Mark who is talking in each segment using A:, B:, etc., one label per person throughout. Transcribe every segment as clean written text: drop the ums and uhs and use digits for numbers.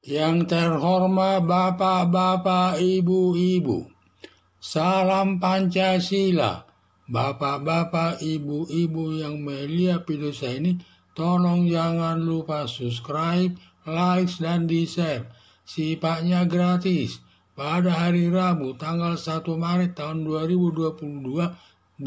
A: Yang terhormat Bapak-Bapak, Ibu-Ibu, salam Pancasila. Bapak-bapak, Ibu-Ibu yang melihat video saya ini, tolong jangan lupa subscribe, like, dan di-share. Sifatnya gratis. Pada hari Rabu, tanggal 1 Maret tahun 2022-23,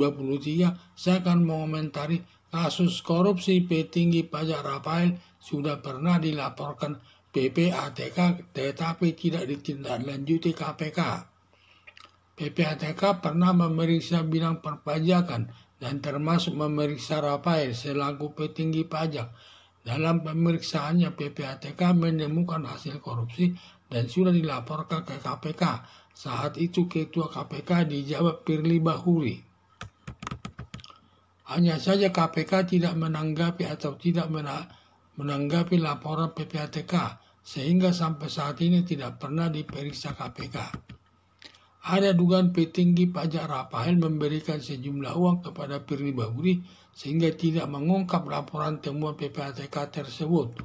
A: saya akan mengomentari kasus korupsi petinggi pajak Rafael sudah pernah dilaporkan PPATK tetapi tidak ditindaklanjuti KPK. PPATK pernah memeriksa bidang perpajakan dan termasuk memeriksa Rafael selaku petinggi pajak. Dalam pemeriksaannya, PPATK menemukan hasil korupsi dan sudah dilaporkan ke KPK. Saat itu Ketua KPK dijawab Firly Bahuri. Hanya saja KPK tidak menanggapi atau tidak menanggapi laporan PPATK, sehingga sampai saat ini tidak pernah diperiksa KPK. Ada dugaan petinggi pajak Rafael memberikan sejumlah uang kepada Firly Bahuri sehingga tidak mengungkap laporan temuan PPATK tersebut.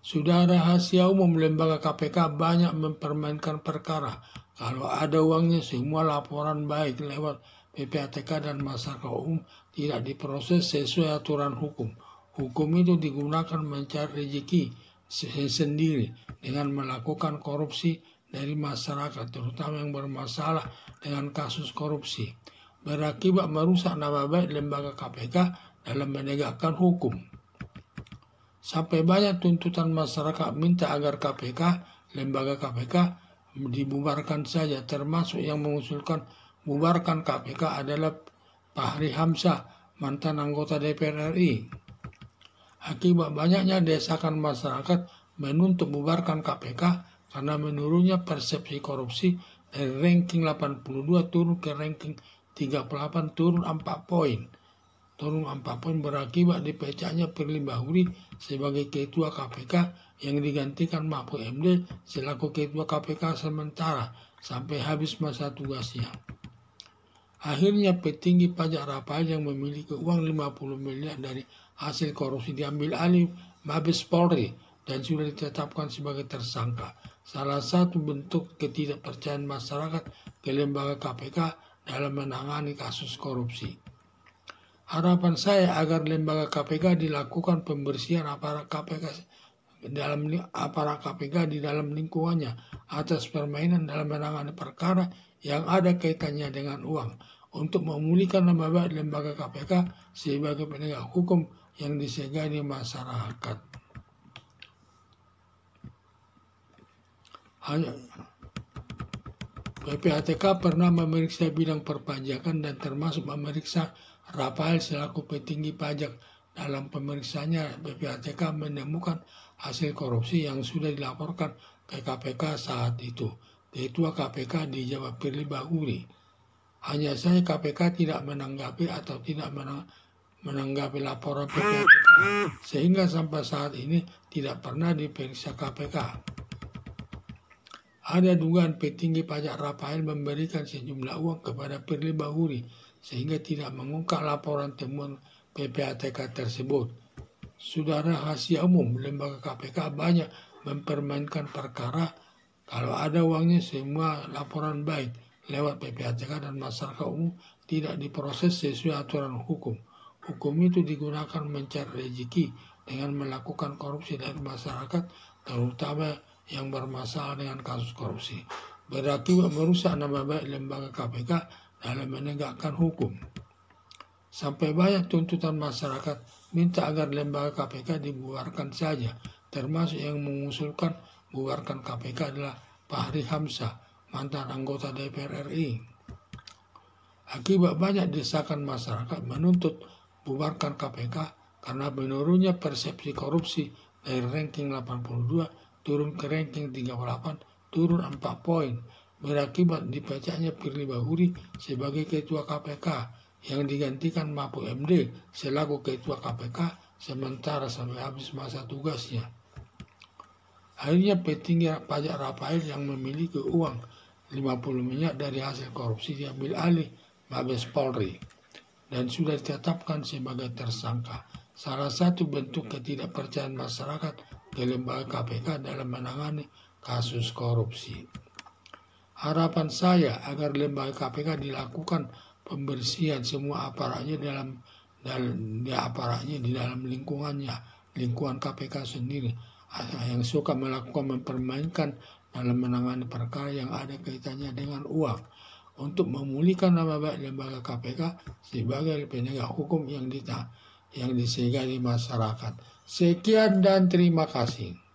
A: Sudah rahasia umum lembaga KPK banyak mempermainkan perkara. Kalau ada uangnya, semua laporan baik lewat PPATK dan masyarakat umum tidak diproses sesuai aturan hukum. Hukum itu digunakan mencari rezeki sendiri dengan melakukan korupsi dari masyarakat, terutama yang bermasalah dengan kasus korupsi, berakibat merusak nama baik lembaga KPK dalam menegakkan hukum. Sampai banyak tuntutan masyarakat minta agar lembaga KPK dibubarkan saja, termasuk yang mengusulkan bubarkan KPK adalah Fahri Hamzah, mantan anggota DPR RI. Akibat banyaknya desakan masyarakat menuntut bubarkan KPK karena menurunnya persepsi korupsi dari ranking 82 turun ke ranking 38, turun 4 poin. Turun 4 poin berakibat dipecahnya Firly Bahuri sebagai Ketua KPK yang digantikan Mahfud MD selaku Ketua KPK sementara sampai habis masa tugasnya. Akhirnya petinggi pajak Rafael yang memiliki uang 50 miliar dari hasil korupsi diambil alih Mabes Polri dan sudah ditetapkan sebagai tersangka. Salah satu bentuk ketidakpercayaan masyarakat ke lembaga KPK dalam menangani kasus korupsi. Harapan saya agar lembaga KPK dilakukan pembersihan aparat KPK di dalam lingkungannya atas permainan dalam menangani perkara yang ada kaitannya dengan uang, untuk memulihkan nama baik lembaga KPK sebagai penegak hukum yang disegani masyarakat. PPATK pernah memeriksa bidang perpajakan dan termasuk memeriksa Rafael selaku petinggi pajak. Dalam pemeriksaannya, PPATK menemukan hasil korupsi yang sudah dilaporkan ke KPK saat itu. Ketua KPK dijawab Firly Bahuri. Hanya saja KPK tidak menanggapi atau tidak menanggapi laporan PPATK, sehingga sampai saat ini tidak pernah diperiksa KPK. Ada dugaan petinggi pajak Rafael memberikan sejumlah uang kepada Firly Bahuri sehingga tidak mengungkap laporan temuan PPATK tersebut. Sudah rahasia umum, lembaga KPK banyak mempermainkan perkara. Kalau ada uangnya, semua laporan baik lewat PPATK dan masyarakat umum tidak diproses sesuai aturan hukum. Hukum itu digunakan mencari rezeki dengan melakukan korupsi dari masyarakat, terutama yang bermasalah dengan kasus korupsi, berakibat merusak nama baik lembaga KPK dalam menegakkan hukum. Sampai banyak tuntutan masyarakat minta agar lembaga KPK dibubarkan saja, termasuk yang mengusulkan bubarkan KPK adalah Fahri Hamzah, mantan anggota DPR RI. Akibat banyak desakan masyarakat menuntut bubarkan KPK karena menurunnya persepsi korupsi dari ranking 82 turun ke ranking 38, turun 4 poin, berakibat dipecahnya Firly Bahuri sebagai Ketua KPK yang digantikan Mahfud MD selaku Ketua KPK sementara sampai habis masa tugasnya. Akhirnya petinggi pajak Rafael yang memiliki uang 50 miliar dari hasil korupsi diambil alih Mabes Polri dan sudah ditetapkan sebagai tersangka. Salah satu bentuk ketidakpercayaan masyarakat ke lembaga KPK dalam menangani kasus korupsi. Harapan saya agar lembaga KPK dilakukan pembersihan semua aparatnya di dalam lingkungan KPK sendiri yang suka mempermainkan dalam menangani perkara yang ada kaitannya dengan uang untuk memulihkan nama baik lembaga KPK sebagai penegak hukum yang disegani masyarakat. Sekian dan terima kasih.